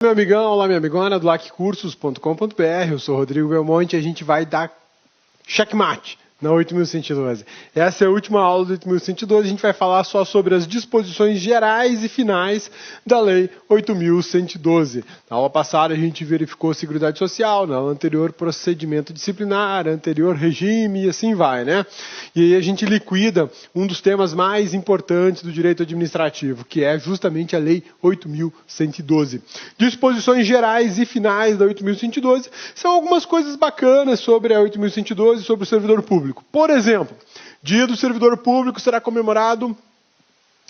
Meu amigão, olá minha amigona do laccursos.com.br, eu sou Rodrigo Belmonte e a gente vai dar checkmate na 8.112. Essa é a última aula do 8.112, a gente vai falar só sobre as disposições gerais e finais da Lei 8.112. Na aula passada a gente verificou a Seguridade Social, na aula anterior procedimento disciplinar, anterior regime e assim vai, né? E aí a gente liquida um dos temas mais importantes do direito administrativo, que é justamente a Lei 8.112. Disposições gerais e finais da 8.112 são algumas coisas bacanas sobre a 8.112 e sobre o servidor público. Por exemplo, Dia do Servidor Público será comemorado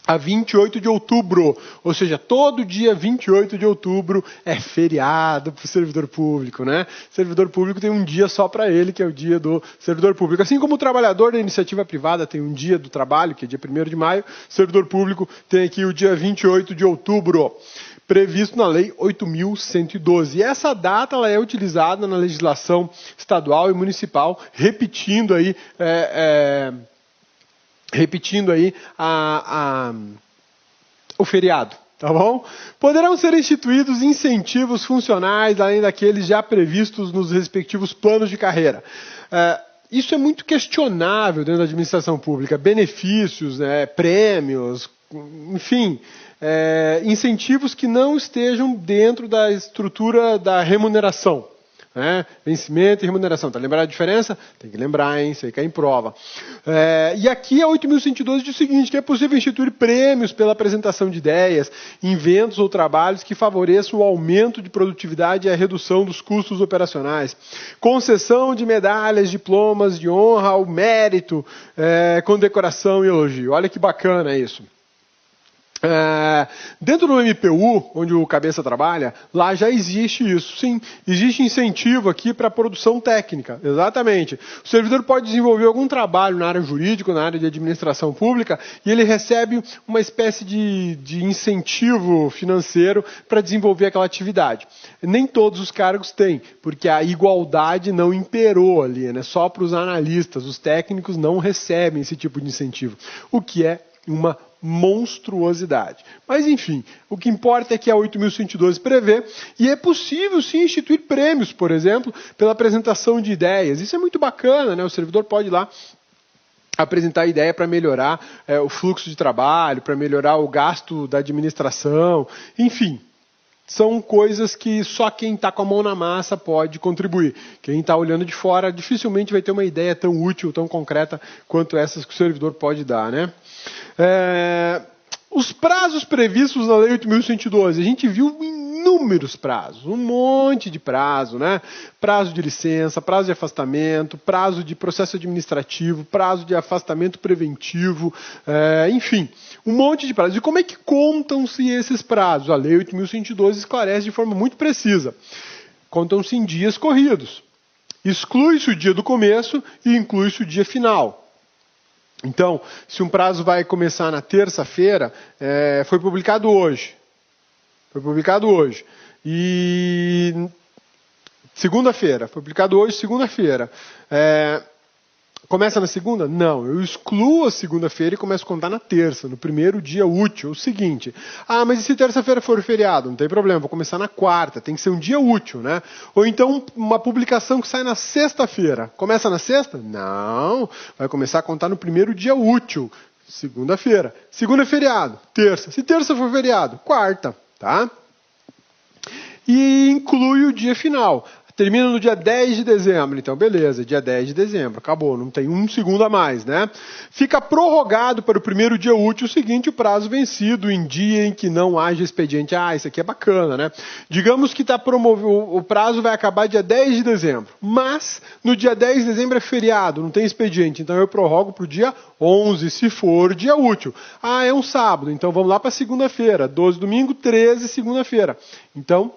a 28 de outubro, ou seja, todo dia 28 de outubro é feriado para o servidor público, né? O servidor público tem um dia só para ele, que é o dia do servidor público. Assim como o trabalhador da iniciativa privada tem um dia do trabalho, que é dia 1º de maio, o servidor público tem aqui o dia 28 de outubro, previsto na Lei 8.112. E essa data ela é utilizada na legislação estadual e municipal, repetindo aí o feriado, tá bom? Poderão ser instituídos incentivos funcionais, além daqueles já previstos nos respectivos planos de carreira. Isso é muito questionável dentro da administração pública. Benefícios, prêmios, enfim, incentivos que não estejam dentro da estrutura da remuneração. Vencimento e remuneração. Tá lembrando a diferença? Tem que lembrar, hein? Isso aí cai em prova. E aqui a 8.112 diz o seguinte, que é possível instituir prêmios pela apresentação de ideias, inventos ou trabalhos que favoreçam o aumento de produtividade e a redução dos custos operacionais. Concessão de medalhas, diplomas de honra ao mérito, condecoração e elogio. Olha que bacana isso. Dentro do MPU, onde o Cabeça trabalha, lá já existe isso, sim. Existe incentivo aqui para a produção técnica, exatamente. O servidor pode desenvolver algum trabalho na área jurídica, na área de administração pública, e ele recebe uma espécie de incentivo financeiro para desenvolver aquela atividade. Nem todos os cargos têm, porque a igualdade não imperou ali, né? Só para os analistas, os técnicos não recebem esse tipo de incentivo, o que é uma monstruosidade. Mas, enfim, o que importa é que a 8.112 prevê, e é possível, sim, instituir prêmios, por exemplo, pela apresentação de ideias. Isso é muito bacana, né? O servidor pode ir lá apresentar ideia para melhorar o fluxo de trabalho, para melhorar o gasto da administração, enfim. São coisas que só quem está com a mão na massa pode contribuir. Quem está olhando de fora dificilmente vai ter uma ideia tão útil, tão concreta quanto essas que o servidor pode dar, né? Os prazos previstos na Lei 8.112, a gente viu inúmeros prazos, um monte de prazo, né? Prazo de licença, prazo de afastamento, prazo de processo administrativo, prazo de afastamento preventivo, enfim, um monte de prazos. E como é que contam-se esses prazos? A Lei 8.112 esclarece de forma muito precisa. Contam-se em dias corridos. Exclui-se o dia do começo e inclui-se o dia final. Então, se um prazo vai começar na terça-feira, foi publicado hoje. E segunda-feira, foi publicado hoje, segunda-feira. Começa na segunda? Não, eu excluo a segunda-feira e começo a contar na terça, no primeiro dia útil. O seguinte, mas e se terça-feira for feriado? Não tem problema, vou começar na quarta, tem que ser um dia útil, né? Ou então uma publicação que sai na sexta-feira. Começa na sexta? Não, vai começar a contar no primeiro dia útil, segunda-feira. Segunda é feriado, terça. Se terça for feriado, quarta, tá? E inclui o dia final. Termina no dia 10 de dezembro, então beleza, dia 10 de dezembro, acabou, não tem um segundo a mais, né? Fica prorrogado para o primeiro dia útil seguinte o prazo vencido em dia em que não haja expediente. Isso aqui é bacana, né? Digamos que o prazo vai acabar dia 10 de dezembro, mas no dia 10 de dezembro é feriado, não tem expediente, então eu prorrogo para o dia 11, se for dia útil. É um sábado, então vamos lá para segunda-feira, 12 domingo, 13 segunda-feira. Então,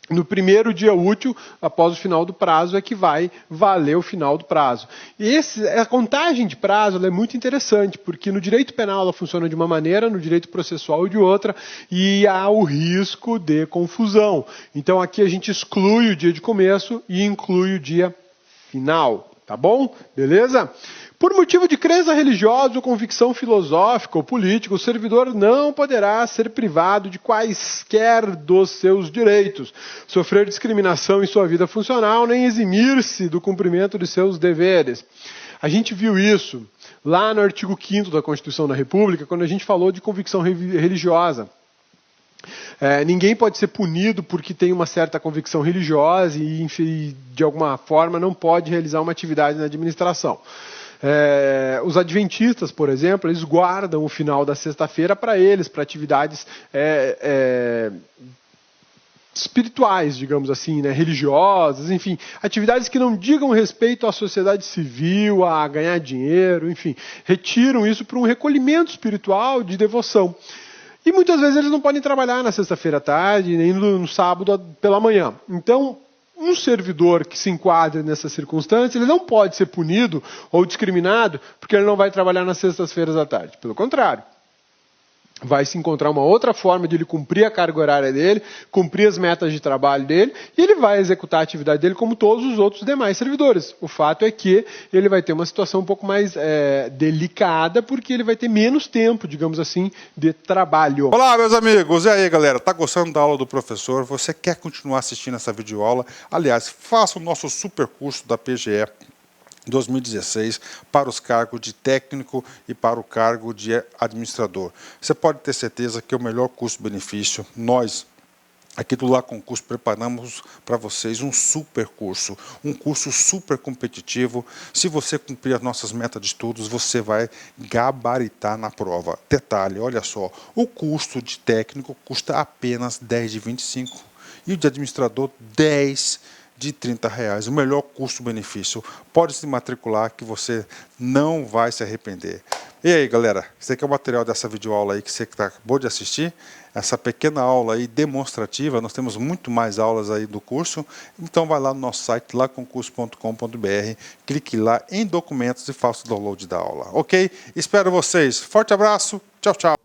no primeiro dia útil, após o final do prazo, é que vai valer o final do prazo. E a contagem de prazo é muito interessante, porque no direito penal ela funciona de uma maneira, no direito processual de outra, e há o risco de confusão. Então aqui a gente exclui o dia de começo e inclui o dia final. Tá bom? Beleza? Por motivo de crença religiosa ou convicção filosófica ou política, o servidor não poderá ser privado de quaisquer dos seus direitos, sofrer discriminação em sua vida funcional, nem eximir-se do cumprimento de seus deveres. A gente viu isso lá no artigo 5º da Constituição da República, quando a gente falou de convicção religiosa. Ninguém pode ser punido porque tem uma certa convicção religiosa e, de alguma forma, não pode realizar uma atividade na administração. Os adventistas, por exemplo, eles guardam o final da sexta-feira para eles, para atividades espirituais, digamos assim, né, religiosas, enfim, atividades que não digam respeito à sociedade civil, a ganhar dinheiro, enfim, retiram isso para um recolhimento espiritual de devoção. E muitas vezes eles não podem trabalhar na sexta-feira à tarde, nem no sábado pela manhã. Então, um servidor que se enquadre nessa circunstância, ele não pode ser punido ou discriminado porque ele não vai trabalhar nas sextas-feiras à tarde. Pelo contrário, vai se encontrar uma outra forma de ele cumprir a carga horária dele, cumprir as metas de trabalho dele, e ele vai executar a atividade dele como todos os outros demais servidores. O fato é que ele vai ter uma situação um pouco mais delicada, porque ele vai ter menos tempo, digamos assim, de trabalho. Olá, meus amigos! E aí, galera? Tá gostando da aula do professor? Você quer continuar assistindo essa videoaula? Aliás, faça o nosso super curso da PGE 2016 para os cargos de técnico e para o cargo de administrador. Você pode ter certeza que é o melhor custo-benefício. Nós, aqui do Lá Concurso, preparamos para vocês um super curso, um curso super competitivo. Se você cumprir as nossas metas de estudos, você vai gabaritar na prova. Detalhe, olha só, o custo de técnico custa apenas 10 de 25 e o de administrador 10 de R$30, o melhor custo-benefício. Pode se matricular que você não vai se arrepender. E aí, galera, esse aqui é o material dessa videoaula aí que você acabou de assistir, essa pequena aula aí demonstrativa. Nós temos muito mais aulas aí do curso, então vai lá no nosso site, laconcurso.com.br, clique lá em documentos e faça o download da aula, ok? Espero vocês, forte abraço, tchau, tchau!